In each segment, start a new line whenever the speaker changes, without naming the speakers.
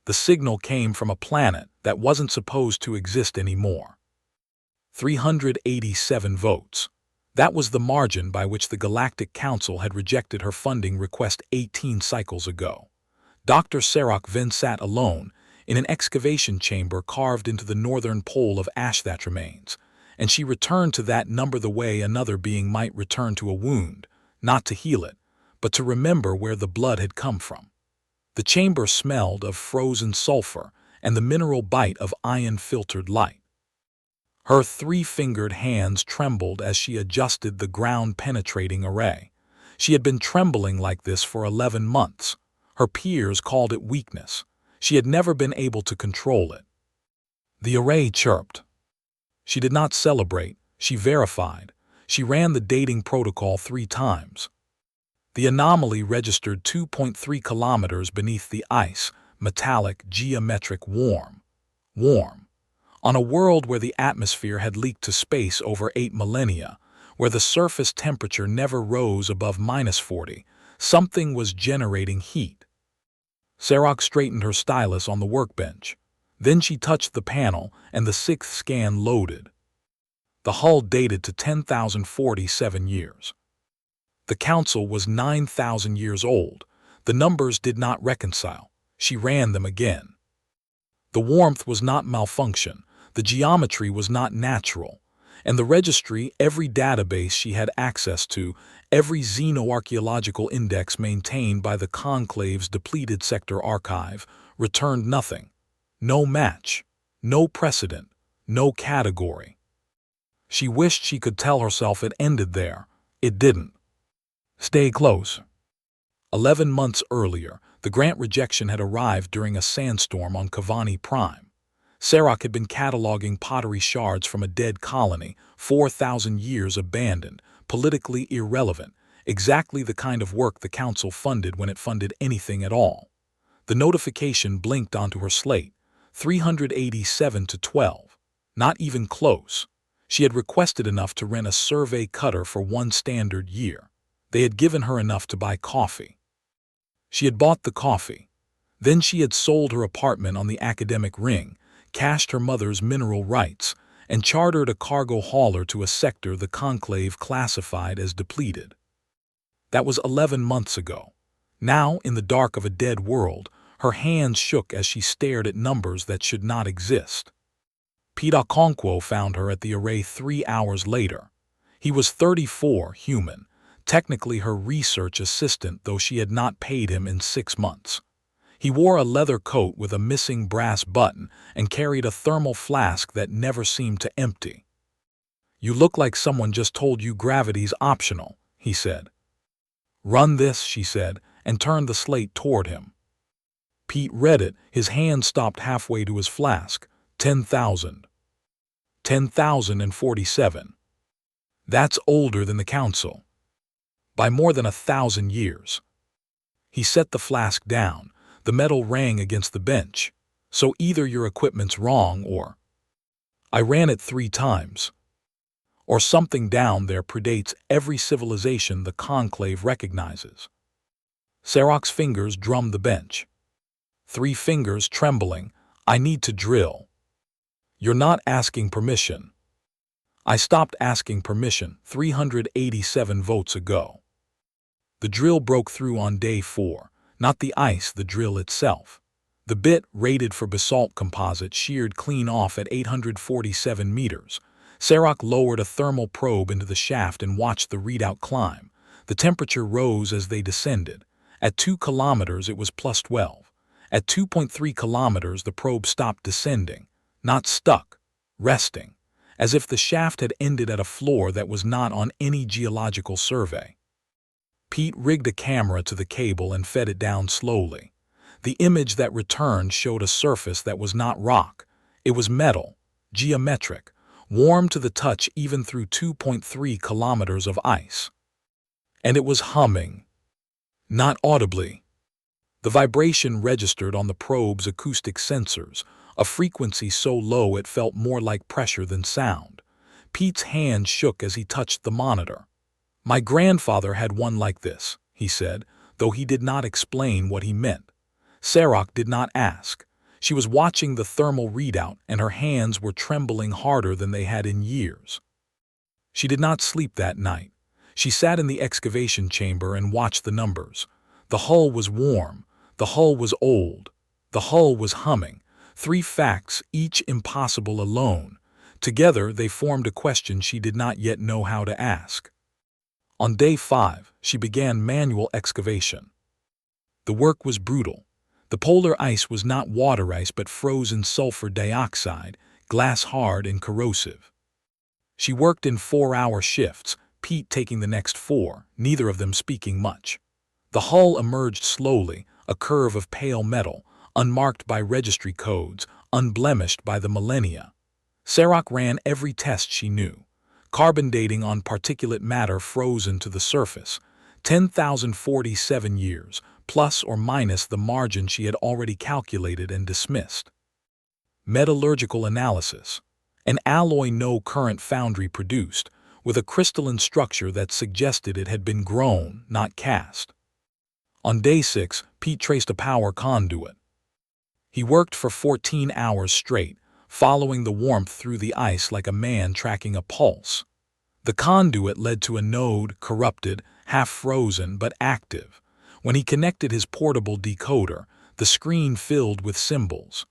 The signal came from a planet that wasn't supposed to exist anymore. 387 votes. That was the margin by which the Galactic Council had rejected her funding request 18 cycles ago. Dr. Sarok then sat alone in an excavation chamber carved into the northern pole of ash that remains, and she returned to that number the way another being might return to a wound, not to heal it, but to remember where the blood had come from. The chamber smelled of frozen sulfur and the mineral bite of ion-filtered light. Her three-fingered hands trembled as she adjusted the ground-penetrating array. She had been trembling like this for 11 months. Her peers called it weakness. She had never been able to control it. The array chirped. She did not celebrate, she verified. She ran the dating protocol 3 times. The anomaly registered 2.3 kilometers beneath the ice, metallic, geometric, warm. On a world where the atmosphere had leaked to space over 8 millennia, where the surface temperature never rose above -40, something was generating heat. Sarok straightened her stylus on the workbench. Then she touched the panel, and the 6th scan loaded. The hull dated to 10,047 years. The Council was 9,000 years old. The numbers did not reconcile. She ran them again. The warmth was not malfunction. The geometry was not natural. And the registry, every database she had access to, every xenoarchaeological index maintained by the Conclave's depleted sector archive, returned nothing. No match, no precedent, no category. She wished she could tell herself it ended there. It didn't. Stay close. 11 months earlier, the grant rejection had arrived during a sandstorm on Kavani Prime. Sarok had been cataloging pottery shards from a dead colony, 4,000 years abandoned, politically irrelevant, exactly the kind of work the Council funded when it funded anything at all. The notification blinked onto her slate, 387 to 12. Not even close. She had requested enough to rent a survey cutter for 1 standard year. They had given her enough to buy coffee. She had bought the coffee. Then she had sold her apartment on the academic ring, cashed her mother's mineral rights, and chartered a cargo hauler to a sector the Conclave classified as depleted. That was 11 months ago. Now, in the dark of a dead world, her hands shook as she stared at numbers that should not exist. Pete Okonkwo found her at the array 3 hours later. He was 34, human, technically her research assistant, though she had not paid him in 6 months. He wore a leather coat with a missing brass button and carried a thermal flask that never seemed to empty. "You look like someone just told you gravity's optional," he said. "Run this," she said, and turned the slate toward him. Pete read it, his hand stopped halfway to his flask. 10,000. 10,047. That's older than the Council. By more than 1,000 years. He set the flask down. The metal rang against the bench. "So either your equipment's wrong or I ran it 3 times. Or something down there predates every civilization the Conclave recognizes." Sarok's fingers drummed the bench. 3 fingers trembling. "I need to drill." "You're not asking permission." "I stopped asking permission 387 votes ago." The drill broke through on day 4. Not the ice, the drill itself. The bit, rated for basalt composite, sheared clean off at 847 meters. Sarok lowered a thermal probe into the shaft and watched the readout climb. The temperature rose as they descended. At 2 kilometers it was +12. At 2.3 kilometers the probe stopped descending. Not stuck, resting. As if the shaft had ended at a floor that was not on any geological survey. Pete rigged a camera to the cable and fed it down slowly. The image that returned showed a surface that was not rock. It was metal, geometric, warm to the touch even through 2.3 kilometers of ice. And it was humming. Not audibly. The vibration registered on the probe's acoustic sensors, a frequency so low it felt more like pressure than sound. Pete's hand shook as he touched the monitor. "My grandfather had one like this," he said, though he did not explain what he meant. Sarok did not ask. She was watching the thermal readout, and her hands were trembling harder than they had in years. She did not sleep that night. She sat in the excavation chamber and watched the numbers. The hull was warm. The hull was old. The hull was humming. 3 facts, each impossible alone. Together, they formed a question she did not yet know how to ask. On day 5, she began manual excavation. The work was brutal. The polar ice was not water ice but frozen sulfur dioxide, glass-hard and corrosive. She worked in 4-hour shifts, Pete taking the next 4, neither of them speaking much. The hull emerged slowly, a curve of pale metal, unmarked by registry codes, unblemished by the millennia. Sarok ran every test she knew. Carbon dating on particulate matter frozen to the surface. 10,047 years, plus or minus the margin she had already calculated and dismissed. Metallurgical analysis. An alloy no current foundry produced, with a crystalline structure that suggested it had been grown, not cast. On day 6, Pete traced a power conduit. He worked for 14 hours straight, following the warmth through the ice like a man tracking a pulse. The conduit led to a node, corrupted, half-frozen but active. When he connected his portable decoder, the screen filled with symbols.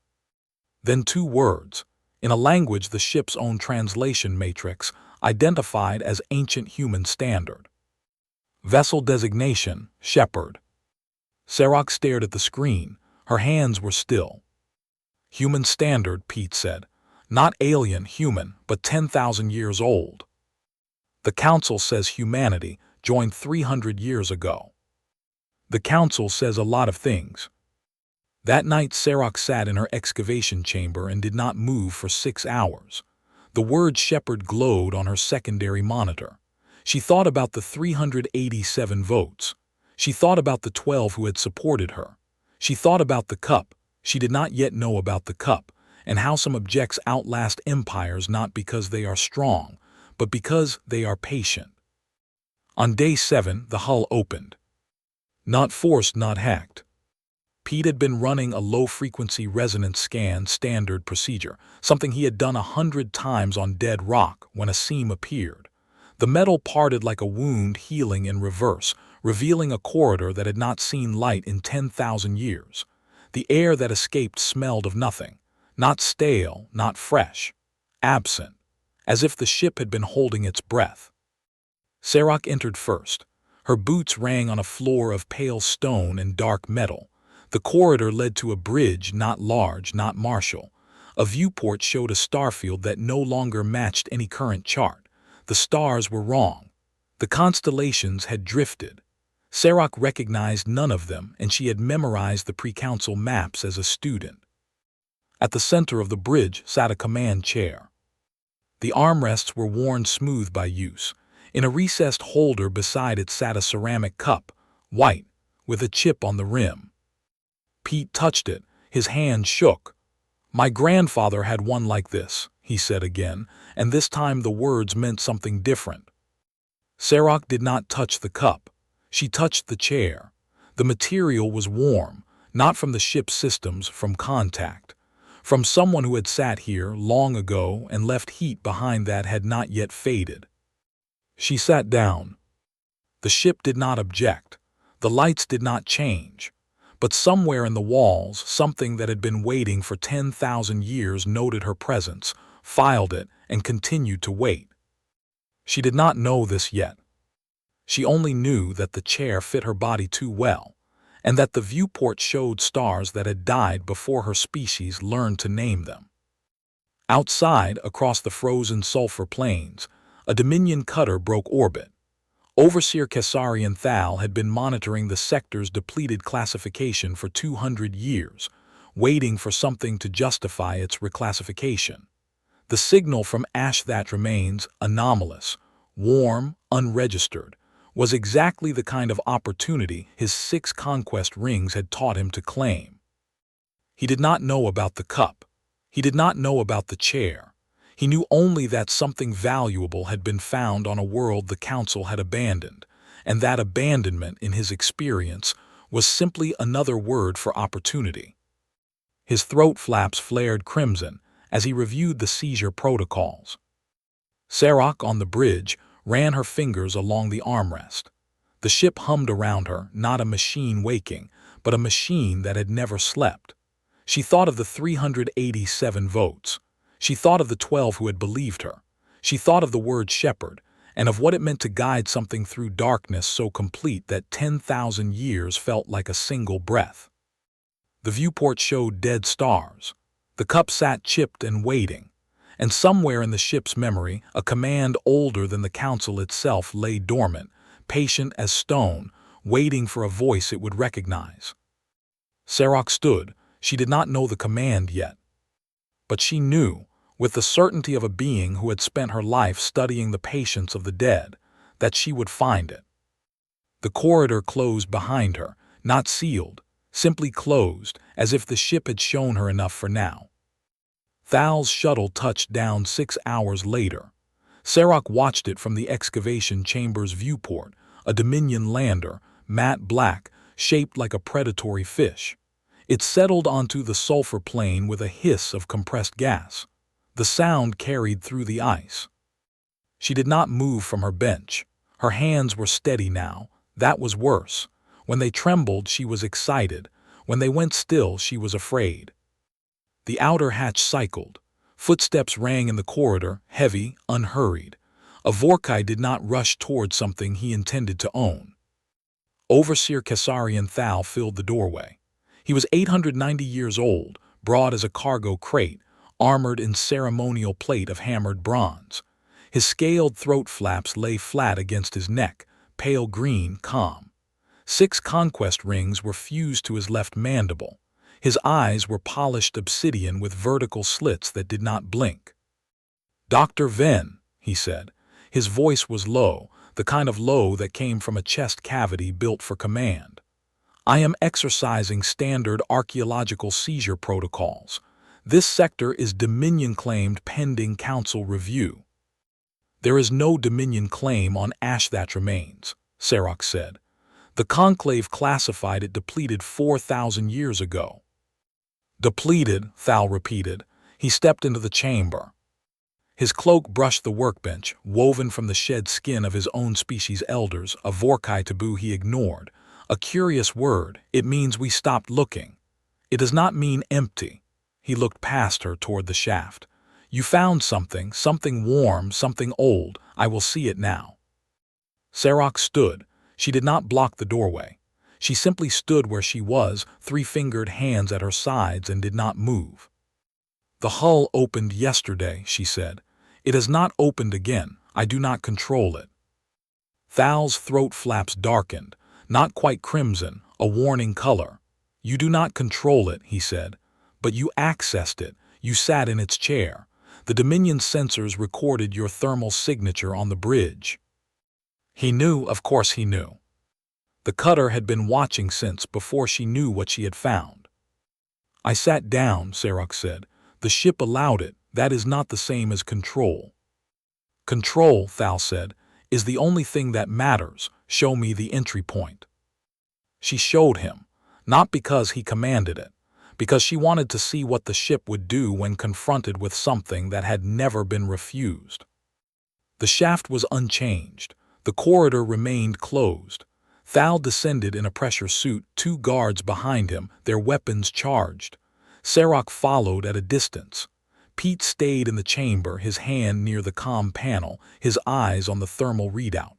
Then 2 words, in a language the ship's own translation matrix identified as Ancient Human Standard. Vessel designation, Shepherd. Sarok stared at the screen. Her hands were still. Human Standard, Pete said. Not alien, human, but 10,000 years old. The Council says humanity joined 300 years ago. The Council says a lot of things. That night Sarok sat in her excavation chamber and did not move for 6 hours. The word shepherd glowed on her secondary monitor. She thought about the 387 votes. She thought about the 12 who had supported her. She thought about the cup. She did not yet know about the cup, and how some objects outlast empires not because they are strong, but because they are patient. On day 7, the hull opened. Not forced, not hacked. Pete had been running a low-frequency resonance scan standard procedure, something he had done 100 times on dead rock when a seam appeared. The metal parted like a wound healing in reverse, revealing a corridor that had not seen light in 10,000 years. The air that escaped smelled of nothing, not stale, not fresh, absent, as if the ship had been holding its breath. Sarok entered first. Her boots rang on a floor of pale stone and dark metal. The corridor led to a bridge not large, not martial. A viewport showed a starfield that no longer matched any current chart. The stars were wrong. The constellations had drifted. Sarok recognized none of them, and she had memorized the pre-council maps as a student. At the center of the bridge sat a command chair. The armrests were worn smooth by use. In a recessed holder beside it sat a ceramic cup, white, with a chip on the rim. Pete touched it. His hand shook. "My grandfather had one like this," he said again, and this time the words meant something different. Sarok did not touch the cup. She touched the chair. The material was warm, not from the ship's systems, from contact. From someone who had sat here long ago and left heat behind that had not yet faded. She sat down. The ship did not object. The lights did not change. But somewhere in the walls, something that had been waiting for 10,000 years noted her presence, filed it, and continued to wait. She did not know this yet. She only knew that the chair fit her body too well, and that the viewport showed stars that had died before her species learned to name them. Outside, across the frozen sulfur plains, a Dominion cutter broke orbit. Overseer Caesarian Thal had been monitoring the sector's depleted classification for 200 years, waiting for something to justify its reclassification. The signal from ash that remains anomalous, warm, unregistered, was exactly the kind of opportunity his 6 conquest rings had taught him to claim. He did not know about the cup. He did not know about the chair. He knew only that something valuable had been found on a world the Council had abandoned, and that abandonment, in his experience, was simply another word for opportunity. His throat flaps flared crimson as he reviewed the seizure protocols. Sarok, on the bridge, ran her fingers along the armrest. The ship hummed around her, not a machine waking, but a machine that had never slept. She thought of the 387 votes. She thought of the 12 who had believed her. She thought of the word shepherd, and of what it meant to guide something through darkness so complete that 10,000 years felt like a single breath. The viewport showed dead stars. The cup sat chipped and waiting, and somewhere in the ship's memory, a command older than the council itself lay dormant, patient as stone, waiting for a voice it would recognize. Sarok stood. She did not know the command yet. But she knew, with the certainty of a being who had spent her life studying the patience of the dead, that she would find it. The corridor closed behind her, not sealed, simply closed, as if the ship had shown her enough for now. Thal's shuttle touched down 6 hours later. Sarok watched it from the excavation chamber's viewport, a Dominion lander, matte black, shaped like a predatory fish. It settled onto the sulfur plain with a hiss of compressed gas. The sound carried through the ice. She did not move from her bench. Her hands were steady now. That was worse. When they trembled, she was excited. When they went still, she was afraid. The outer hatch cycled. Footsteps rang in the corridor, heavy, unhurried. A Vorkai did not rush toward something he intended to own. Overseer Caesarian Thal filled the doorway. He was 890 years old, broad as a cargo crate, armored in ceremonial plate of hammered bronze. His scaled throat flaps lay flat against his neck, pale green, calm. 6 conquest rings were fused to his left mandible. His eyes were polished obsidian with vertical slits that did not blink. "Dr. Venn," he said. His voice was low, the kind of low that came from a chest cavity built for command. "I am exercising standard archaeological seizure protocols. This sector is Dominion claimed pending council review." "There is no Dominion claim on Ashthat remains," Sarok said. "The Conclave classified it depleted 4,000 years ago." "Depleted," Thal repeated. He stepped into the chamber. His cloak brushed the workbench, woven from the shed skin of his own species' elders, a Vorkai taboo he ignored. "A curious word. It means we stopped looking. It does not mean empty." He looked past her toward the shaft. "You found something, something warm, something old. I will see it now." Sarok stood. She did not block the doorway. She simply stood where she was, 3-fingered hands at her sides, and did not move. "The hull opened yesterday," she said. "It has not opened again. I do not control it." Thal's throat flaps darkened, not quite crimson, a warning color. "You do not control it," he said. "But you accessed it. You sat in its chair. The Dominion sensors recorded your thermal signature on the bridge." He knew, of course he knew. The cutter had been watching since before she knew what she had found. "I sat down," Sarok said. "The ship allowed it. That is not the same as control." "Control," Thal said, "is the only thing that matters. Show me the entry point." She showed him, not because he commanded it, because she wanted to see what the ship would do when confronted with something that had never been refused. The shaft was unchanged. The corridor remained closed. Thal descended in a pressure suit, 2 guards behind him, their weapons charged. Sarok followed at a distance. Pete stayed in the chamber, his hand near the comm panel, his eyes on the thermal readout.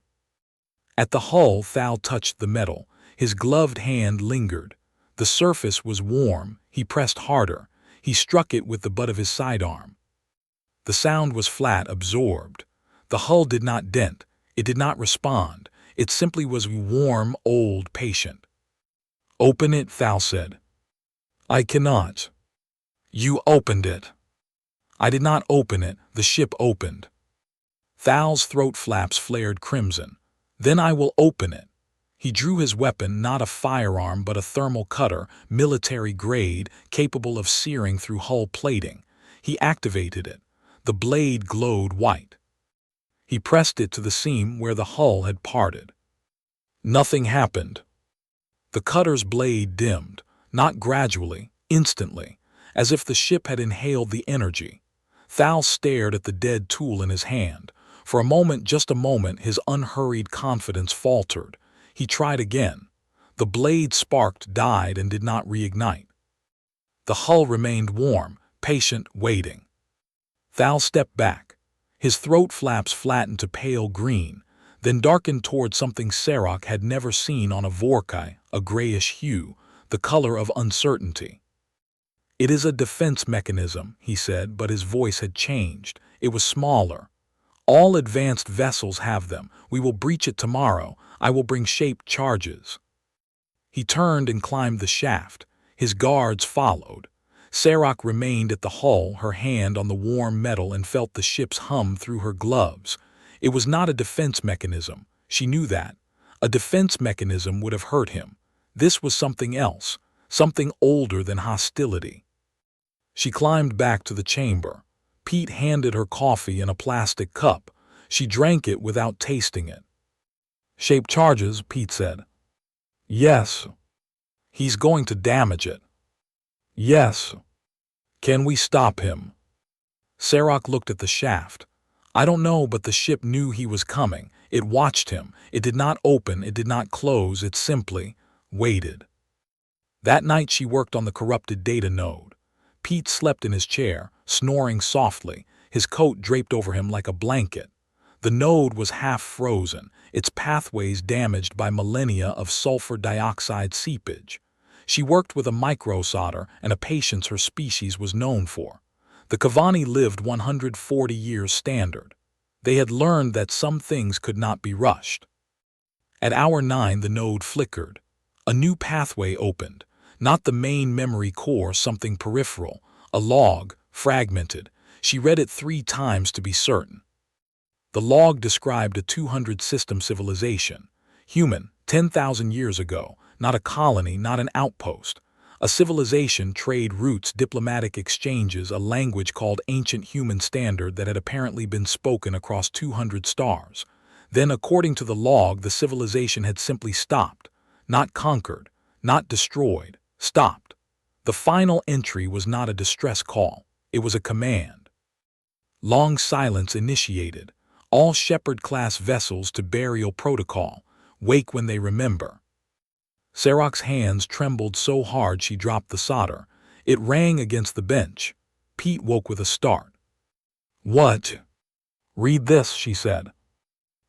At the hull, Thal touched the metal. His gloved hand lingered. The surface was warm. He pressed harder. He struck it with the butt of his sidearm. The sound was flat, absorbed. The hull did not dent. It did not respond. It simply was warm, old, patient. "Open it," Thal said. "I cannot." "You opened it." "I did not open it. The ship opened." Thal's throat flaps flared crimson. "Then I will open it." He drew his weapon, not a firearm but a thermal cutter, military grade, capable of searing through hull plating. He activated it. The blade glowed white. He pressed it to the seam where the hull had parted. Nothing happened. The cutter's blade dimmed, not gradually, instantly, as if the ship had inhaled the energy. Thal stared at the dead tool in his hand. For a moment, just a moment, his unhurried confidence faltered. He tried again. The blade sparked, died, and did not reignite. The hull remained warm, patient, waiting. Thal stepped back. His throat flaps flattened to pale green, then darkened toward something Serac had never seen on a Vorkai, a grayish hue, the color of uncertainty. "It is a defense mechanism," he said, but his voice had changed. It was smaller. "All advanced vessels have them. We will breach it tomorrow. I will bring shaped charges." He turned and climbed the shaft. His guards followed. Serac remained at the hull, her hand on the warm metal, and felt the ship's hum through her gloves. It was not a defense mechanism. She knew that. A defense mechanism would have hurt him. This was something else, something older than hostility. She climbed back to the chamber. Pete handed her coffee in a plastic cup. She drank it without tasting it. "Shaped charges," Pete said. "Yes." "He's going to damage it." "Yes." "Can we stop him?" Serac looked at the shaft. "I don't know, but the ship knew he was coming. It watched him. It did not open, it did not close, it simply waited." That night she worked on the corrupted data node. Pete slept in his chair, snoring softly, his coat draped over him like a blanket. The node was half frozen, its pathways damaged by millennia of sulfur dioxide seepage. She worked with a microsolder and a patience her species was known for. The Kavani lived 140 years standard. They had learned that some things could not be rushed. At hour 9 the node flickered. A new pathway opened. Not the main memory core, something peripheral. A log, fragmented. She read it 3 times to be certain. The log described a 200-system civilization. Human, 10,000 years ago. Not a colony, not an outpost. A civilization, trade routes, diplomatic exchanges, a language called Ancient Human Standard that had apparently been spoken across 200 stars. Then, according to the log, the civilization had simply stopped. Not conquered, not destroyed, stopped. The final entry was not a distress call. It was a command. Long silence initiated. All Shepherd-class vessels to burial protocol. Wake when they remember. Serac's hands trembled so hard she dropped the solder. It rang against the bench. Pete woke with a start. "What?" "Read this," she said.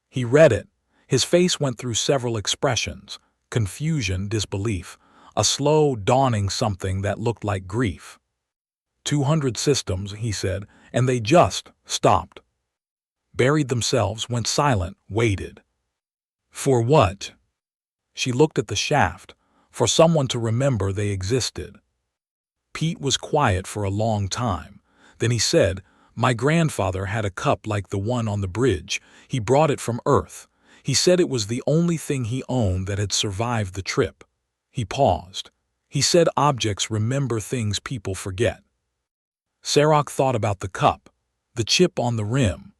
He read it. His face went through several expressions. Confusion, disbelief. A slow, dawning something that looked like grief. 200 systems, he said, and they just stopped. Buried themselves, went silent, waited. For what? She looked at the shaft. For someone to remember they existed. Pete was quiet for a long time. Then he said, "My grandfather had a cup like the one on the bridge. He brought it from Earth. He said it was the only thing he owned that had survived the trip." He paused. He said objects remember things people forget. Serac thought about the cup, the chip on the rim,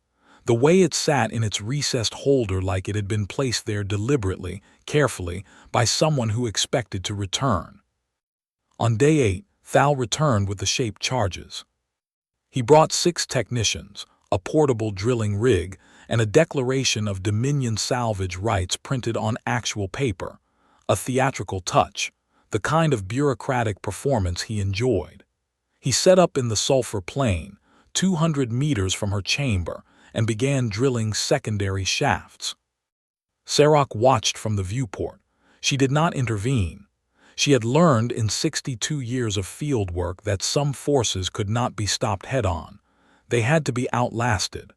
the way it sat in its recessed holder like it had been placed there deliberately, carefully, by someone who expected to return. On day 8, Thal returned with the shaped charges. He brought 6 technicians, a portable drilling rig, and a declaration of Dominion salvage rights printed on actual paper, a theatrical touch, the kind of bureaucratic performance he enjoyed. He set up in the sulfur plain, 200 meters from her chamber, and began drilling secondary shafts. Serac watched from the viewport. She did not intervene. She had learned in 62 years of field work that some forces could not be stopped head-on. They had to be outlasted.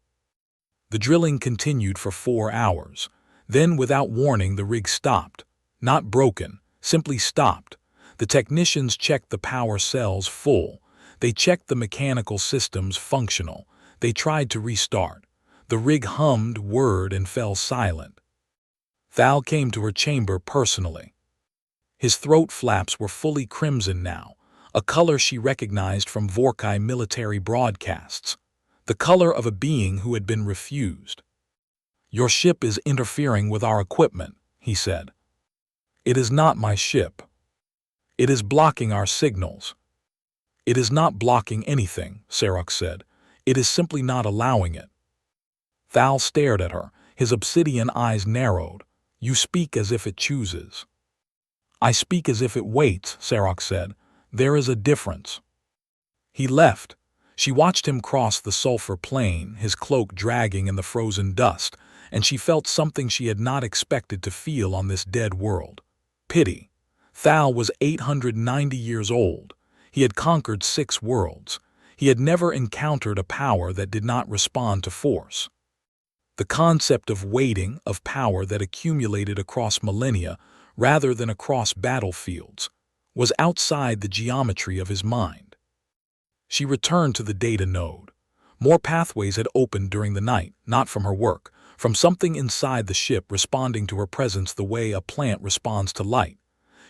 The drilling continued for 4 hours. Then, without warning, the rig stopped. Not broken, simply stopped. The technicians checked the power cells full. They checked the mechanical systems functional. They tried to restart. The rig hummed, whirred, and fell silent. Thal came to her chamber personally. His throat flaps were fully crimson now, a color she recognized from Vorkai military broadcasts, the color of a being who had been refused. "Your ship is interfering with our equipment," he said. "It is not my ship. It is blocking our signals." It is not blocking anything, Sarok said. It is simply not allowing it. Thal stared at her, his obsidian eyes narrowed. You speak as if it chooses. I speak as if it waits, Sarok said. There is a difference. He left. She watched him cross the sulfur plain, his cloak dragging in the frozen dust, and she felt something she had not expected to feel on this dead world. Pity. Thal was 890 years old. He had conquered 6 worlds. He had never encountered a power that did not respond to force. The concept of waiting, of power that accumulated across millennia rather than across battlefields, was outside the geometry of his mind. She returned to the data node. More pathways had opened during the night, not from her work, from something inside the ship responding to her presence the way a plant responds to light.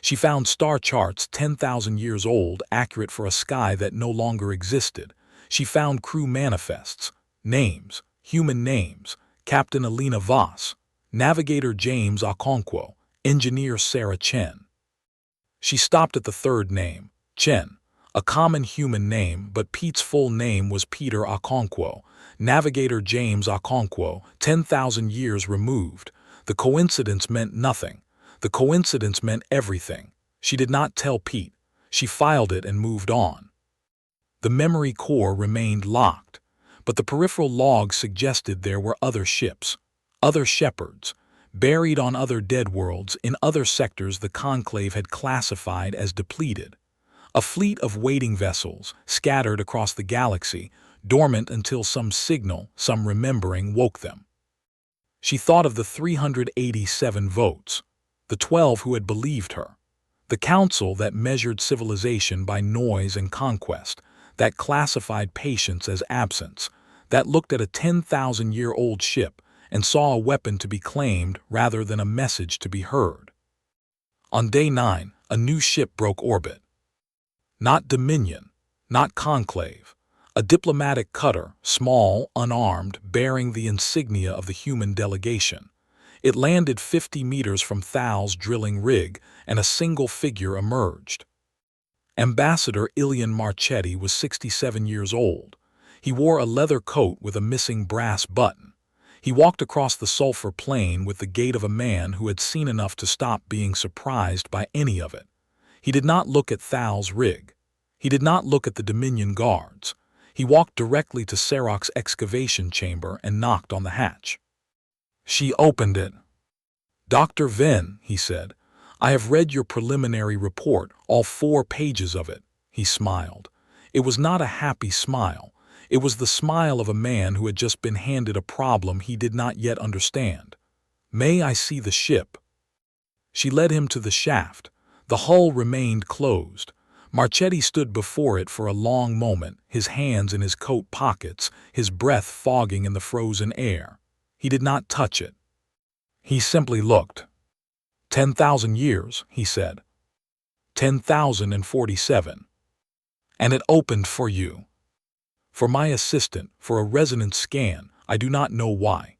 She found star charts 10,000 years old, accurate for a sky that no longer existed. She found crew manifests, names, human names, Captain Alina Voss, Navigator James Okonkwo, Engineer Sarah Chen. She stopped at the third name, Chen, a common human name, but Pete's full name was Peter Okonkwo, Navigator James Okonkwo, 10,000 years removed. The coincidence meant nothing. The coincidence meant everything. She did not tell Pete. She filed it and moved on. The memory core remained locked, but the peripheral logs suggested there were other ships, other shepherds, buried on other dead worlds in other sectors the Conclave had classified as depleted. A fleet of waiting vessels, scattered across the galaxy, dormant until some signal, some remembering woke them. She thought of the 387 votes, the 12 who had believed her, the council that measured civilization by noise and conquest, that classified patience as absence, that looked at a 10,000-year-old ship and saw a weapon to be claimed rather than a message to be heard. On day 9, a new ship broke orbit. Not Dominion, not Conclave, a diplomatic cutter, small, unarmed, bearing the insignia of the human delegation. It landed 50 meters from Thal's drilling rig, and a single figure emerged. Ambassador Ilian Marchetti was 67 years old. He wore a leather coat with a missing brass button. He walked across the sulfur plain with the gait of a man who had seen enough to stop being surprised by any of it. He did not look at Thal's rig. He did not look at the Dominion guards. He walked directly to Sarok's excavation chamber and knocked on the hatch. She opened it. "Dr. Venn," he said, "I have read your preliminary report, all 4 pages of it." He smiled. It was not a happy smile. It was the smile of a man who had just been handed a problem he did not yet understand. "May I see the ship?" She led him to the shaft. The hull remained closed. Marchetti stood before it for a long moment, his hands in his coat pockets, his breath fogging in the frozen air. He did not touch it. He simply looked. 10,000 years, he said. 10,047. And it opened for you. For my assistant, for a resonance scan, I do not know why.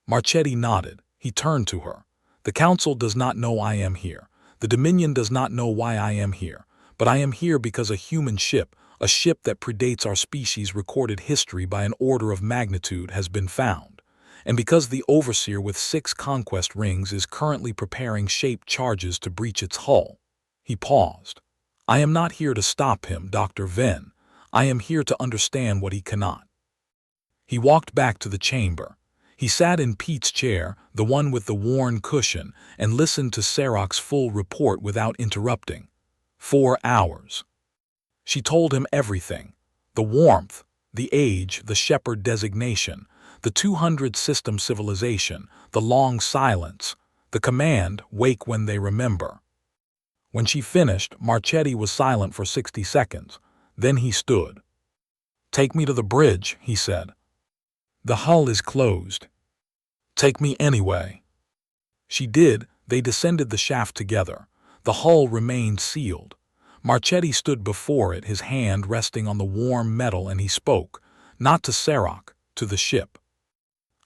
Marchetti nodded. He turned to her. The Council does not know I am here. The Dominion does not know why I am here. But I am here because a human ship, a ship that predates our species' recorded history by an order of magnitude, has been found. And because the Overseer with 6 conquest rings is currently preparing shaped charges to breach its hull. He paused. I am not here to stop him, Dr. Venn. I am here to understand what he cannot. He walked back to the chamber. He sat in Pete's chair, the one with the worn cushion, and listened to Sarok's full report without interrupting. 4 hours. She told him everything. The warmth, the age, the shepherd designation, the 200 system civilization, the long silence, the command, wake when they remember. When she finished, Marchetti was silent for 60 seconds. Then he stood. Take me to the bridge, he said. The hull is closed. Take me anyway. She did. They descended the shaft together. The hull remained sealed. Marchetti stood before it, his hand resting on the warm metal, and he spoke, not to Sarok, to the ship.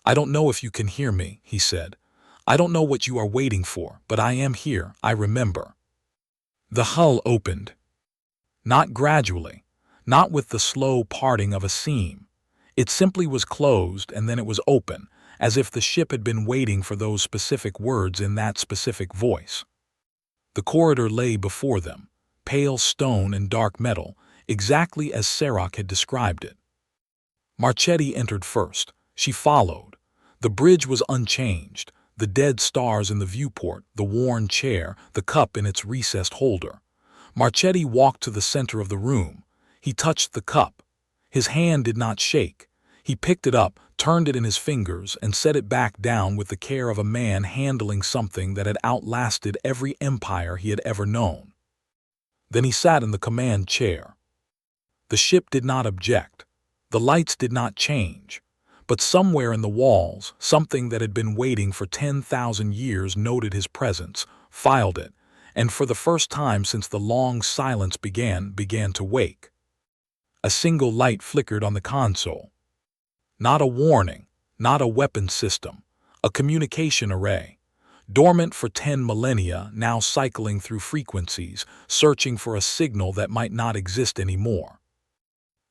I don't know if you can hear me, he said. I don't know what you are waiting for, but I am here, I remember. The hull opened. Not gradually, not with the slow parting of a seam. It simply was closed and then it was open, as if the ship had been waiting for those specific words in that specific voice. The corridor lay before them, pale stone and dark metal, exactly as Serac had described it. Marchetti entered first. She followed. The bridge was unchanged, the dead stars in the viewport, the worn chair, the cup in its recessed holder. Marchetti walked to the center of the room. He touched the cup. His hand did not shake. He picked it up, turned it in his fingers, and set it back down with the care of a man handling something that had outlasted every empire he had ever known. Then he sat in the command chair. The ship did not object. The lights did not change. But somewhere in the walls, something that had been waiting for 10,000 years noted his presence, filed it, and for the first time since the long silence began to wake. A single light flickered on the console. Not a warning, not a weapon system, a communication array. Dormant for 10 millennia, now cycling through frequencies, searching for a signal that might not exist anymore.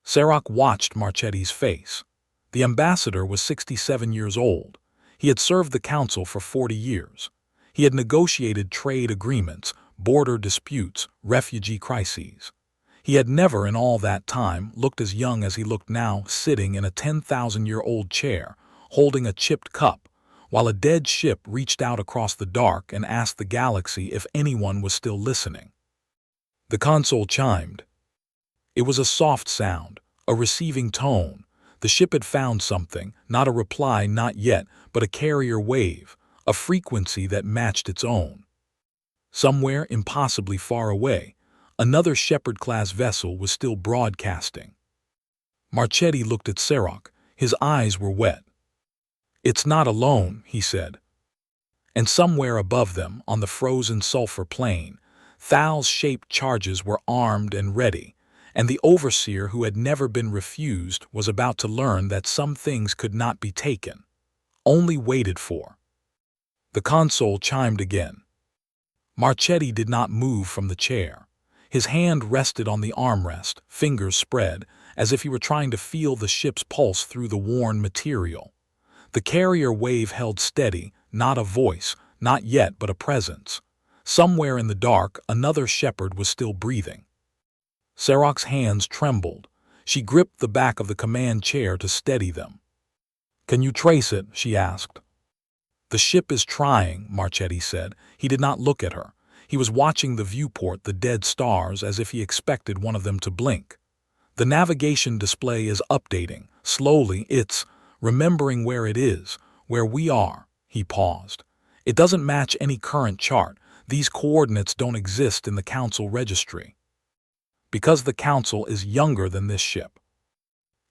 Serac watched Marchetti's face. The ambassador was 67 years old. He had served the council for 40 years. He had negotiated trade agreements, border disputes, refugee crises. He had never in all that time looked as young as he looked now, sitting in a 10,000-year-old chair, holding a chipped cup, while a dead ship reached out across the dark and asked the galaxy if anyone was still listening. The console chimed. It was a soft sound, a receiving tone. The ship had found something, not a reply, not yet, but a carrier wave, a frequency that matched its own. Somewhere impossibly far away, another Shepherd-class vessel was still broadcasting. Marchetti looked at Serac. His eyes were wet. "It's not alone," he said. And somewhere above them, on the frozen sulfur plain, Thals-shaped charges were armed and ready, and the overseer who had never been refused was about to learn that some things could not be taken, only waited for. The console chimed again. Marchetti did not move from the chair. His hand rested on the armrest, fingers spread, as if he were trying to feel the ship's pulse through the worn material. The carrier wave held steady, not a voice, not yet but a presence. Somewhere in the dark, another shepherd was still breathing. Serac's hands trembled. She gripped the back of the command chair to steady them. "Can you trace it?" she asked. "The ship is trying," Marchetti said. He did not look at her. He was watching the viewport, the dead stars, as if he expected one of them to blink. "The navigation display is updating. Slowly, it's remembering where it is, where we are." He paused. "It doesn't match any current chart. These coordinates don't exist in the Council registry." "Because the Council is younger than this ship."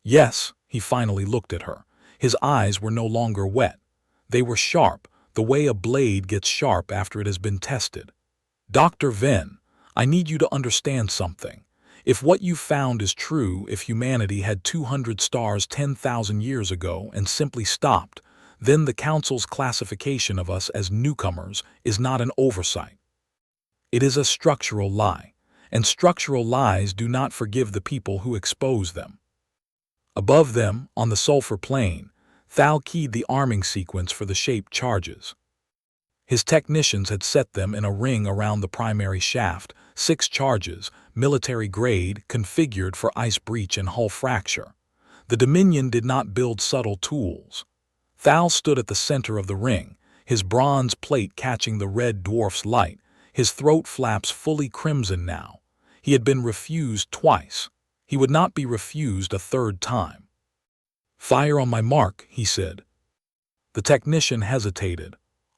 "Yes," he finally looked at her. His eyes were no longer wet. They were sharp, the way a blade gets sharp after it has been tested. "Dr. Venn, I need you to understand something. If what you found is true, if humanity had 200 stars 10,000 years ago and simply stopped, then the Council's classification of us as newcomers is not an oversight. It is a structural lie. And structural lies do not forgive the people who expose them." Above them, on the sulfur plain, Thal keyed the arming sequence for the shaped charges. His technicians had set them in a ring around the primary shaft, 6 charges, military grade, configured for ice breach and hull fracture. The Dominion did not build subtle tools. Thal stood at the center of the ring, his bronze plate catching the red dwarf's light, his throat flaps fully crimson now. He had been refused twice. He would not be refused a third time. "Fire on my mark," he said. The technician hesitated.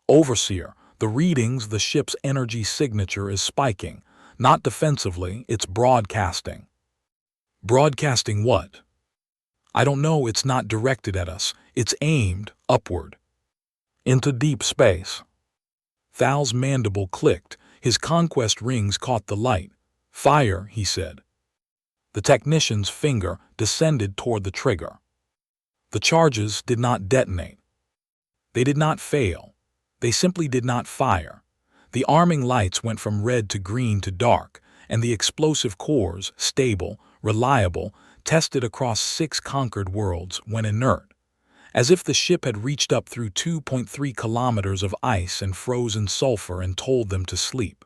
"Overseer, the readings, the ship's energy signature is spiking. Not defensively, it's broadcasting." "Broadcasting what?" "I don't know, it's not directed at us. It's aimed upward. Into deep space." Thal's mandible clicked. His conquest rings caught the light. "Fire," he said. The technician's finger descended toward the trigger. The charges did not detonate. They did not fail. They simply did not fire. The arming lights went from red to green to dark, and the explosive cores, stable, reliable, tested across 6 conquered worlds, went inert, as if the ship had reached up through 2.3 kilometers of ice and frozen sulfur and told them to sleep.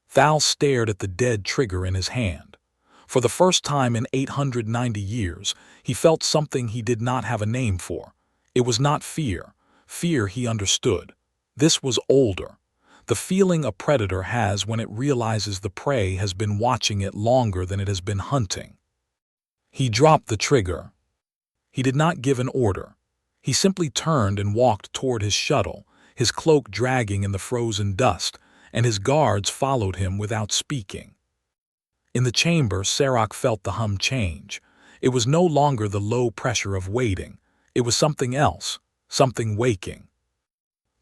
Thal stared at the dead trigger in his hand. For the first time in 890 years, he felt something he did not have a name for. It was not fear. Fear he understood. This was older. The feeling a predator has when it realizes the prey has been watching it longer than it has been hunting. He dropped the trigger. He did not give an order. He simply turned and walked toward his shuttle, his cloak dragging in the frozen dust, and his guards followed him without speaking. In the chamber, Serac felt the hum change. It was no longer the low pressure of waiting. It was something else, something waking.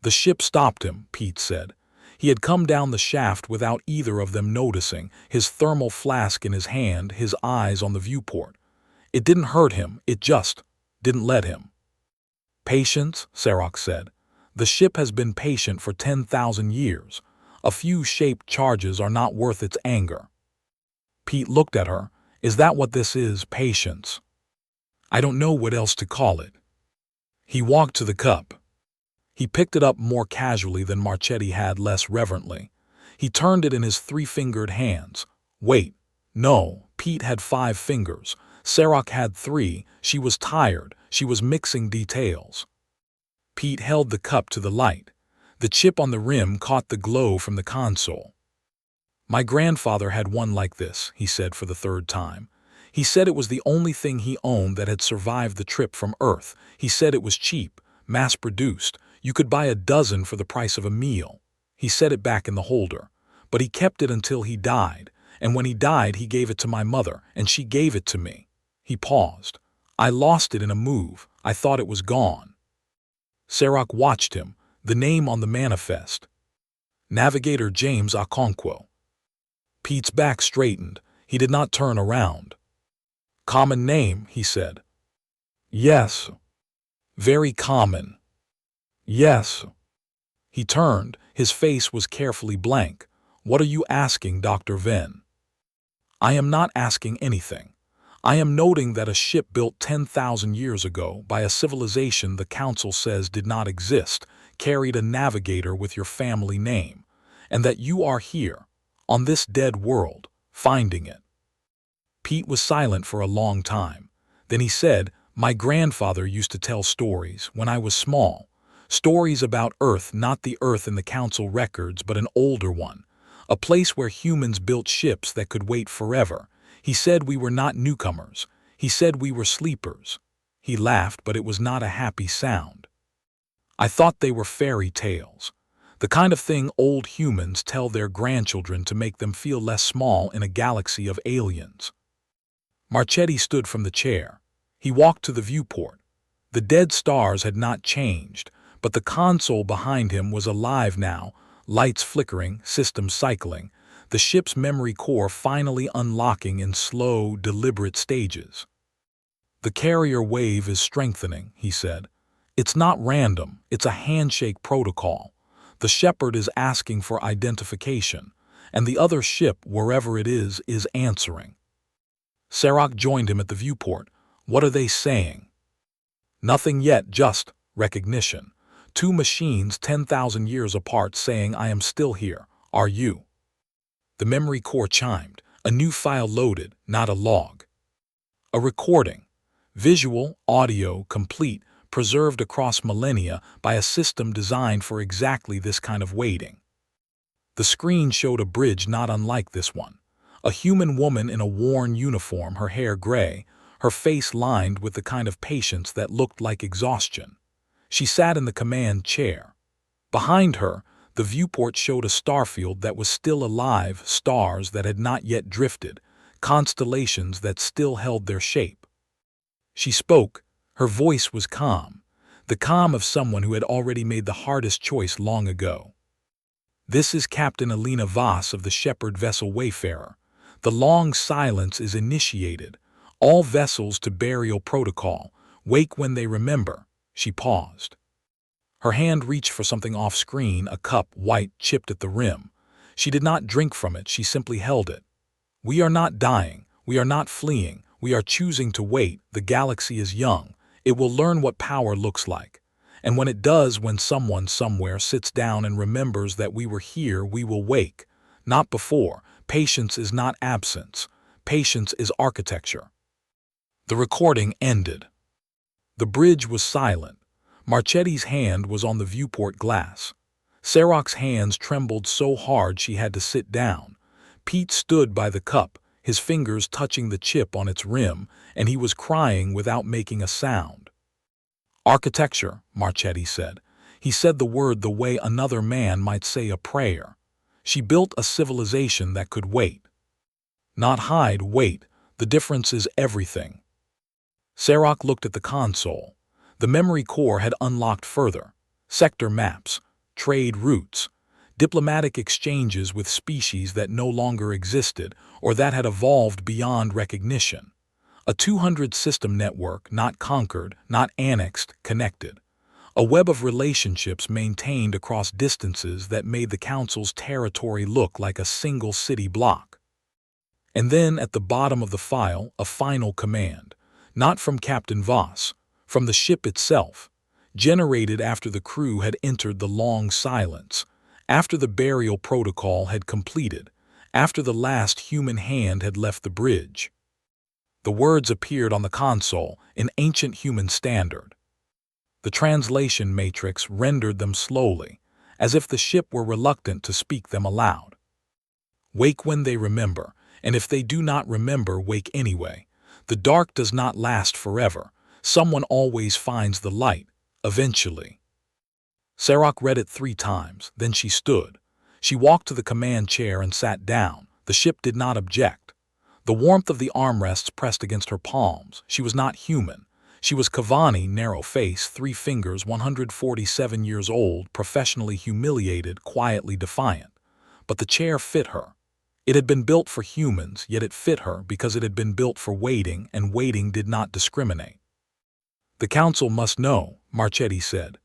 The ship stopped him, Pete said. He had come down the shaft without either of them noticing, his thermal flask in his hand, his eyes on the viewport. It didn't hurt him, it just didn't let him. Patience, Serac said. The ship has been patient for 10,000 years. A few shaped charges are not worth its anger. Pete looked at her. Is that what this is, patience? I don't know what else to call it. He walked to the cup. He picked it up more casually than Marchetti had, less reverently. He turned it in his 3-fingered hands. Wait, no, Pete had 5 fingers. Serac had 3. She was tired. She was mixing details. Pete held the cup to the light. The chip on the rim caught the glow from the console. My grandfather had one like this, he said for the 3rd time. He said it was the only thing he owned that had survived the trip from Earth. He said it was cheap, mass-produced. You could buy a dozen for the price of a meal. He set it back in the holder. But he kept it until he died, and when he died he gave it to my mother, and she gave it to me. He paused. I lost it in a move. I thought it was gone. Serac watched him, the name on the manifest. Navigator James Okonkwo. Pete's back straightened. He did not turn around. Common name, he said. Yes. Very common. Yes. He turned. His face was carefully blank. What are you asking, Dr. Venn? I am not asking anything. I am noting that a ship built 10,000 years ago by a civilization the Council says did not exist carried a navigator with your family name, and that you are here, on this dead world, finding it. Pete was silent for a long time. Then he said, my grandfather used to tell stories when I was small. Stories about Earth, not the Earth in the Council records, but an older one. A place where humans built ships that could wait forever. He said we were not newcomers. He said we were sleepers. He laughed, but it was not a happy sound. I thought they were fairy tales. The kind of thing old humans tell their grandchildren to make them feel less small in a galaxy of aliens. Marchetti stood from the chair. He walked to the viewport. The dead stars had not changed, but the console behind him was alive now, lights flickering, systems cycling, the ship's memory core finally unlocking in slow, deliberate stages. The carrier wave is strengthening, he said. It's not random, it's a handshake protocol. The Shepherd is asking for identification, and the other ship, wherever it is answering. Serac joined him at the viewport. What are they saying? Nothing yet, just recognition. 2 machines 10,000 years apart saying I am still here. Are you? The memory core chimed. A new file loaded, not a log. A recording. Visual, audio, complete, preserved across millennia by a system designed for exactly this kind of waiting. The screen showed a bridge not unlike this one. A human woman in a worn uniform, her hair gray, her face lined with the kind of patience that looked like exhaustion. She sat in the command chair. Behind her, the viewport showed a starfield that was still alive, stars that had not yet drifted, constellations that still held their shape. She spoke. Her voice was calm, the calm of someone who had already made the hardest choice long ago. This is Captain Alina Voss of the Shepherd vessel Wayfarer. The long silence is initiated. All vessels to burial protocol. Wake when they remember. She paused. Her hand reached for something off-screen, a cup, white, chipped at the rim. She did not drink from it, she simply held it. We are not dying, we are not fleeing, we are choosing to wait. The galaxy is young. It will learn what power looks like. And when it does, when someone somewhere sits down and remembers that we were here, we will wake. Not before. Patience is not absence. Patience is architecture. The recording ended. The bridge was silent. Marchetti's hand was on the viewport glass. Serok's hands trembled so hard she had to sit down. Pete stood by the cup, his fingers touching the chip on its rim, and he was crying without making a sound. Architecture, Marchetti said. He said the word the way another man might say a prayer. She built a civilization that could wait. Not hide, wait. The difference is everything. Serok looked at the console. The memory core had unlocked further. Sector maps, trade routes, diplomatic exchanges with species that no longer existed or that had evolved beyond recognition. A 200-system network, not conquered, not annexed, connected. A web of relationships maintained across distances that made the Council's territory look like a single city block. And then, at the bottom of the file, a final command. Not from Captain Voss, from the ship itself, generated after the crew had entered the long silence, after the burial protocol had completed, after the last human hand had left the bridge. The words appeared on the console in ancient human standard. The translation matrix rendered them slowly, as if the ship were reluctant to speak them aloud. Wake when they remember, and if they do not remember, wake anyway. The dark does not last forever. Someone always finds the light, eventually. Serok read it 3 times, then she stood. She walked to the command chair and sat down. The ship did not object. The warmth of the armrests pressed against her palms. She was not human. She was Kavani, narrow face, 3 fingers, 147 years old, professionally humiliated, quietly defiant. But the chair fit her. It had been built for humans, yet it fit her because it had been built for waiting, and waiting did not discriminate. The Council must know, Marchetti said.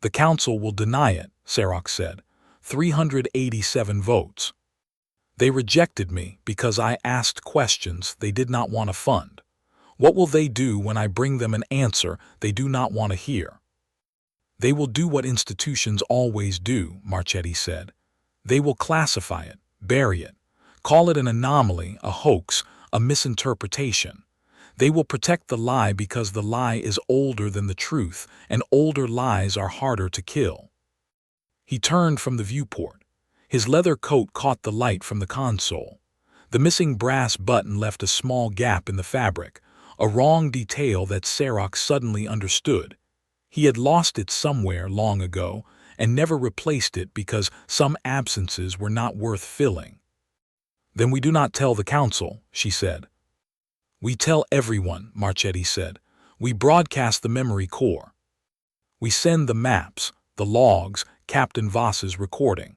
The Council will deny it, Serok said. 387 votes. They rejected me because I asked questions they did not want to fund. What will they do when I bring them an answer they do not want to hear? They will do what institutions always do, Marchetti said. They will classify it, bury it, call it an anomaly, a hoax, a misinterpretation. They will protect the lie because the lie is older than the truth, and older lies are harder to kill. He turned from the viewport. His leather coat caught the light from the console. The missing brass button left a small gap in the fabric, a wrong detail that Serok suddenly understood. He had lost it somewhere long ago and never replaced it because some absences were not worth filling. Then we do not tell the Council, she said. We tell everyone, Marchetti said. We broadcast the memory core. We send the maps, the logs, Captain Voss's recording.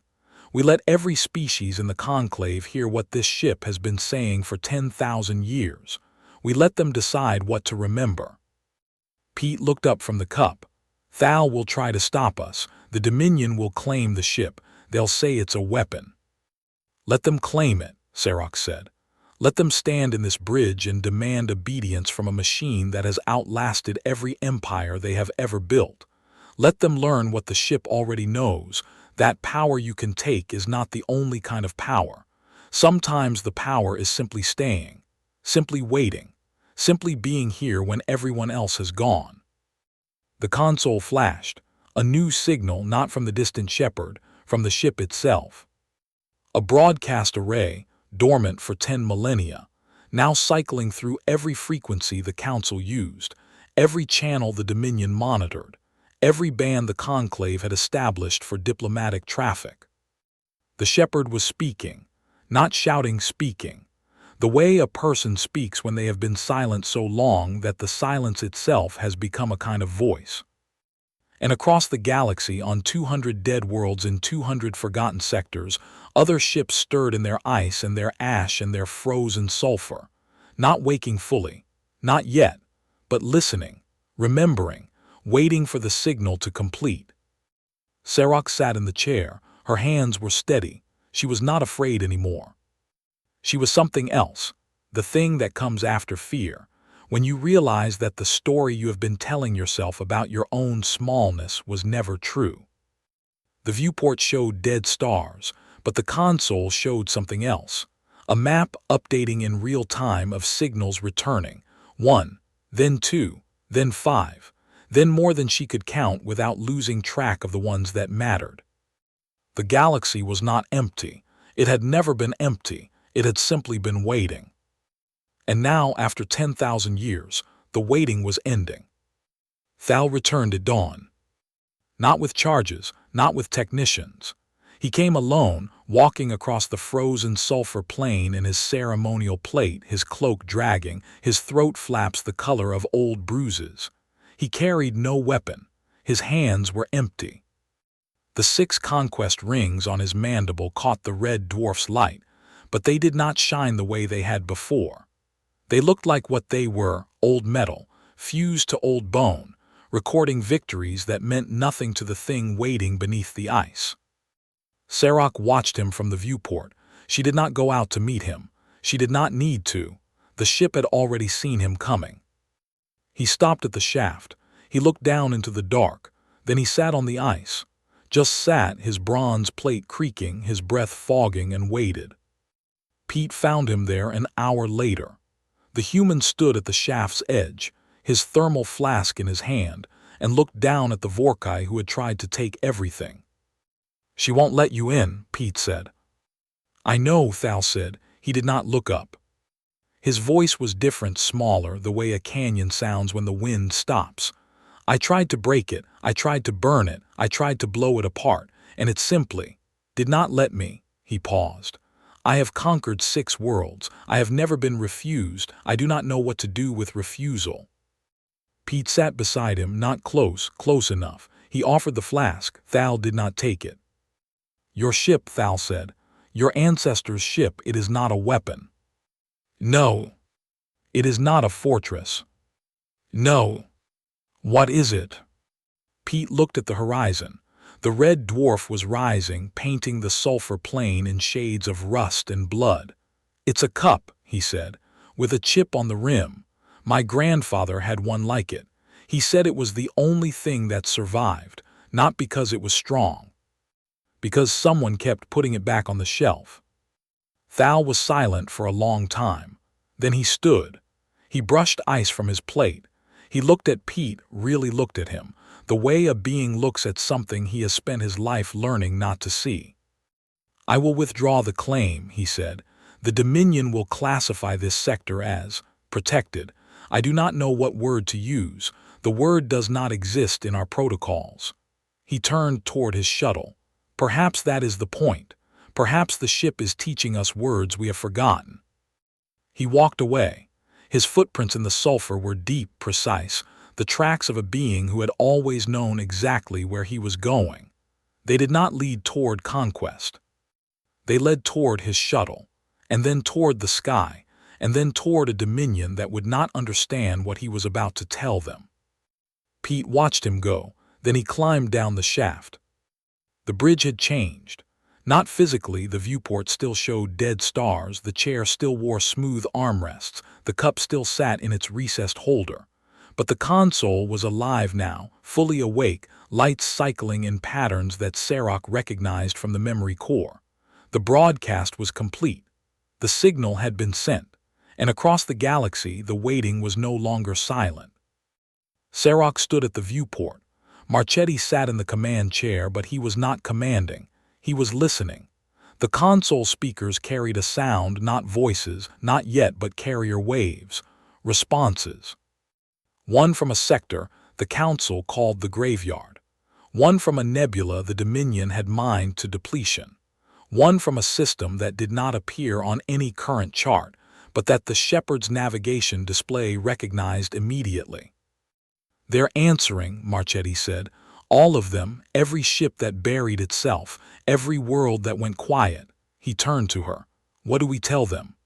We let every species in the conclave hear what this ship has been saying for 10,000 years. We let them decide what to remember. Pete looked up from the cup. Thal will try to stop us. The Dominion will claim the ship. They'll say it's a weapon. Let them claim it, Serok said. Let them stand in this bridge and demand obedience from a machine that has outlasted every empire they have ever built. Let them learn what the ship already knows. That power you can take is not the only kind of power. Sometimes the power is simply staying, simply waiting, simply being here when everyone else has gone. The console flashed, a new signal not from the distant shepherd, from the ship itself. A broadcast array, dormant for 10 millennia, now cycling through every frequency the Council used, every channel the Dominion monitored, every band the Conclave had established for diplomatic traffic. The shepherd was speaking, not shouting, speaking, the way a person speaks when they have been silent so long that the silence itself has become a kind of voice. And across the galaxy, on 200 dead worlds in 200 forgotten sectors, other ships stirred in their ice and their ash and their frozen sulfur, not waking fully, not yet, but listening, remembering, waiting for the signal to complete. Serok sat in the chair. Her hands were steady. She was not afraid anymore. She was something else, the thing that comes after fear, when you realize that the story you have been telling yourself about your own smallness was never true. The viewport showed dead stars, but the console showed something else. A map updating in real time of signals returning. 1, then 2, then 5, then more than she could count without losing track of the ones that mattered. The galaxy was not empty. It had never been empty. It had simply been waiting. And now, after 10,000 years, the waiting was ending. Thal returned at dawn. Not with charges, not with technicians. He came alone, walking across the frozen sulfur plain in his ceremonial plate, his cloak dragging, his throat flaps the color of old bruises. He carried no weapon. His hands were empty. The 6 conquest rings on his mandible caught the red dwarf's light, but they did not shine the way they had before. They looked like what they were, old metal, fused to old bone, recording victories that meant nothing to the thing waiting beneath the ice. Sarok watched him from the viewport. She did not go out to meet him. She did not need to. The ship had already seen him coming. He stopped at the shaft. He looked down into the dark. Then he sat on the ice. Just sat, his bronze plate creaking, his breath fogging, and waited. Pete found him there an hour later. The human stood at the shaft's edge, his thermal flask in his hand, and looked down at the Vorkai who had tried to take everything. "She won't let you in," Pete said. "I know," Thal said. He did not look up. His voice was different, smaller, the way a canyon sounds when the wind stops. "I tried to break it, I tried to burn it, I tried to blow it apart, and it simply did not let me." He paused. "I have conquered 6 worlds. I have never been refused. I do not know what to do with refusal." Pete sat beside him, not close enough. He offered the flask. Thal did not take it. "Your ship," Thal said. "Your ancestors' ship. It is not a weapon." "No. It is not a fortress." "No. What is it?" Pete looked at the horizon. The red dwarf was rising, painting the sulfur plain in shades of rust and blood. "It's a cup," he said, "with a chip on the rim. My grandfather had one like it. He said it was the only thing that survived, not because it was strong, because someone kept putting it back on the shelf." Thal was silent for a long time. Then he stood. He brushed ice from his plate. He looked at Pete, really looked at him, the way a being looks at something he has spent his life learning not to see. "I will withdraw the claim," he said. "The Dominion will classify this sector as protected. I do not know what word to use. The word does not exist in our protocols." He turned toward his shuttle. "Perhaps that is the point. Perhaps the ship is teaching us words we have forgotten." He walked away. His footprints in the sulfur were deep, precise, the tracks of a being who had always known exactly where he was going. They did not lead toward conquest. They led toward his shuttle, and then toward the sky, and then toward a Dominion that would not understand what he was about to tell them. Pete watched him go, then he climbed down the shaft. The bridge had changed. Not physically, the viewport still showed dead stars, the chair still wore smooth armrests, the cup still sat in its recessed holder. But the console was alive now, fully awake, lights cycling in patterns that Sarok recognized from the memory core. The broadcast was complete. The signal had been sent, and across the galaxy the waiting was no longer silent. Sarok stood at the viewport. Marchetti sat in the command chair, but he was not commanding. He was listening. The console speakers carried a sound, not voices, not yet, but carrier waves, responses. One from a sector, the Council called the graveyard. One from a nebula the Dominion had mined to depletion. One from a system that did not appear on any current chart, but that the Shepherd's navigation display recognized immediately. "They're answering," Marchetti said. "All of them, every ship that buried itself, every world that went quiet." He turned to her. "What do we tell them?"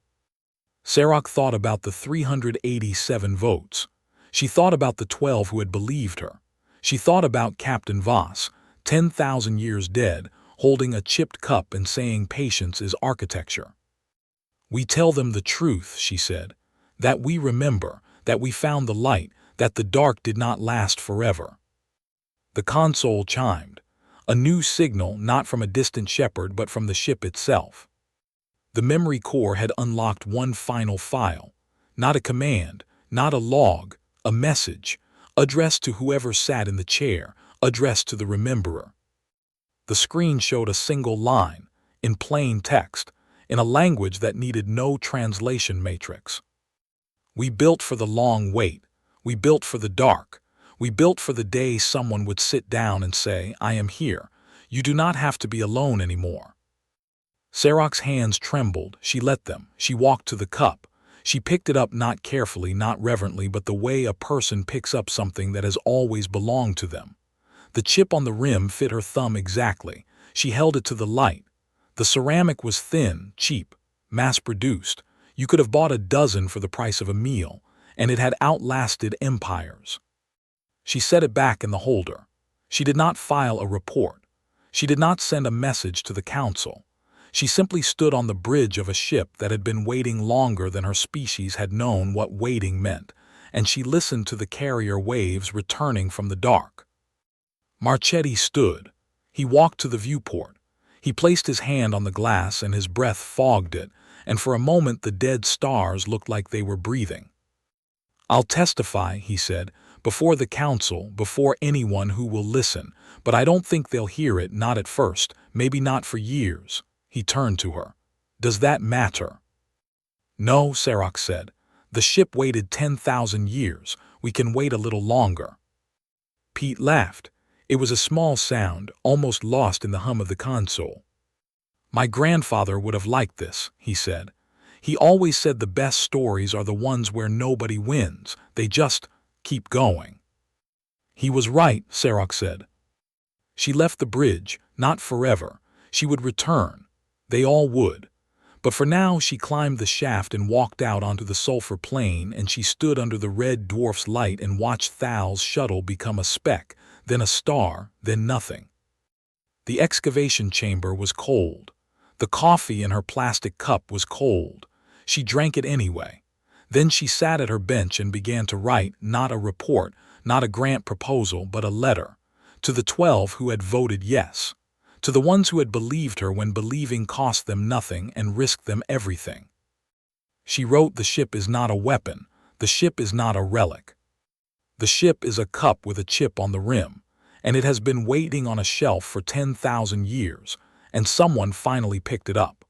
Sarok thought about the 387 votes. She thought about the 12 who had believed her. She thought about Captain Voss, 10,000 years dead, holding a chipped cup and saying patience is architecture. "We tell them the truth," she said, "that we remember, that we found the light, that the dark did not last forever." The console chimed, a new signal not from a distant shepherd but from the ship itself. The memory core had unlocked one final file, not a command, not a log, a message, addressed to whoever sat in the chair, addressed to the rememberer. The screen showed a single line, in plain text, in a language that needed no translation matrix. "We built for the long wait. We built for the dark. We built for the day someone would sit down and say, 'I am here. You do not have to be alone anymore.'" Sarok's hands trembled. She let them. She walked to the cup. She picked it up not carefully, not reverently, but the way a person picks up something that has always belonged to them. The chip on the rim fit her thumb exactly. She held it to the light. The ceramic was thin, cheap, mass-produced. You could have bought a dozen for the price of a meal, and it had outlasted empires. She set it back in the holder. She did not file a report. She did not send a message to the council. She simply stood on the bridge of a ship that had been waiting longer than her species had known what waiting meant, and she listened to the carrier waves returning from the dark. Marchetti stood. He walked to the viewport. He placed his hand on the glass and his breath fogged it, and for a moment the dead stars looked like they were breathing. "I'll testify," he said, "before the council, before anyone who will listen, but I don't think they'll hear it, not at first, maybe not for years." He turned to her. "Does that matter?" "No," Sarok said. "The ship waited 10,000 years. We can wait a little longer." Pete laughed. It was a small sound, almost lost in the hum of the console. "My grandfather would have liked this," he said. "He always said the best stories are the ones where nobody wins. They just keep going." "He was right," Sarok said. She left the bridge, not forever. She would return. They all would. But for now she climbed the shaft and walked out onto the sulfur plain, and she stood under the red dwarf's light and watched Thal's shuttle become a speck, then a star, then nothing. The excavation chamber was cold. The coffee in her plastic cup was cold. She drank it anyway. Then she sat at her bench and began to write, not a report, not a grant proposal, but a letter. To the 12 who had voted yes. To the ones who had believed her when believing cost them nothing and risked them everything. She wrote, "The ship is not a weapon. The ship is not a relic. The ship is a cup with a chip on the rim, and it has been waiting on a shelf for 10,000 years, and someone finally picked it up."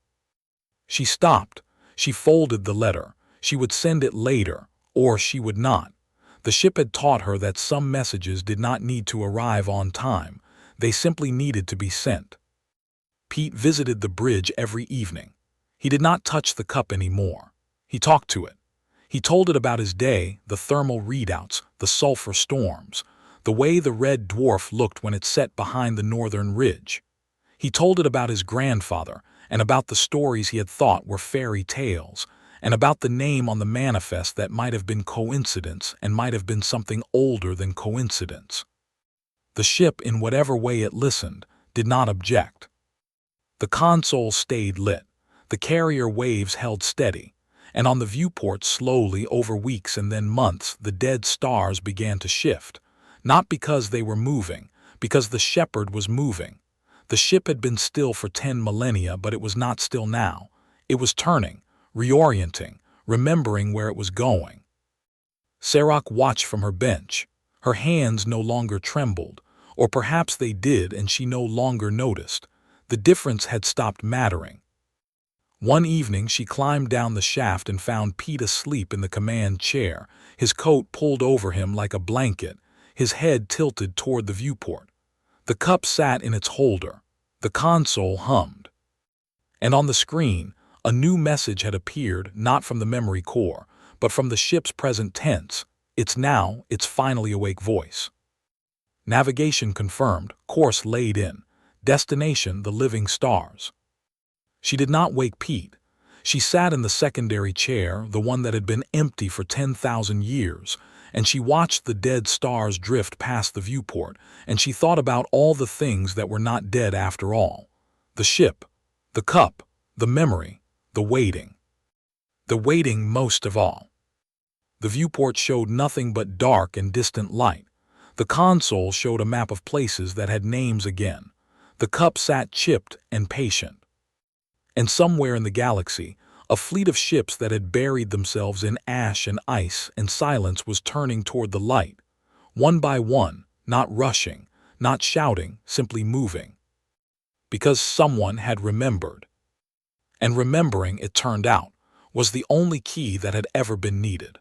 She stopped. She folded the letter. She would send it later, or she would not. The ship had taught her that some messages did not need to arrive on time. They simply needed to be sent. Pete visited the bridge every evening. He did not touch the cup anymore. He talked to it. He told it about his day, the thermal readouts, the sulfur storms, the way the red dwarf looked when it set behind the northern ridge. He told it about his grandfather, and about the stories he had thought were fairy tales, and about the name on the manifest that might have been coincidence and might have been something older than coincidence. The ship, in whatever way it listened, did not object. The console stayed lit. The carrier waves held steady. And on the viewport, slowly, over weeks and then months, the dead stars began to shift. Not because they were moving, because the shepherd was moving. The ship had been still for 10 millennia, but it was not still now. It was turning, reorienting, remembering where it was going. Sarok watched from her bench. Her hands no longer trembled, or perhaps they did and she no longer noticed. The difference had stopped mattering. One evening she climbed down the shaft and found Pete asleep in the command chair, his coat pulled over him like a blanket, his head tilted toward the viewport. The cup sat in its holder. The console hummed. And on the screen, a new message had appeared, not from the memory core, but from the ship's present tense, its now, its finally awake voice. Navigation confirmed, course laid in, destination the living stars. She did not wake Pete. She sat in the secondary chair, the one that had been empty for 10,000 years, and she watched the dead stars drift past the viewport, and she thought about all the things that were not dead after all. The ship, the cup, the memory, the waiting. the waiting most of all. The viewport showed nothing but dark and distant light. The console showed a map of places that had names again. The cup sat chipped and patient. And somewhere in the galaxy, a fleet of ships that had buried themselves in ash and ice and silence was turning toward the light, one by one, not rushing, not shouting, simply moving. Because someone had remembered. And remembering, it turned out, was the only key that had ever been needed.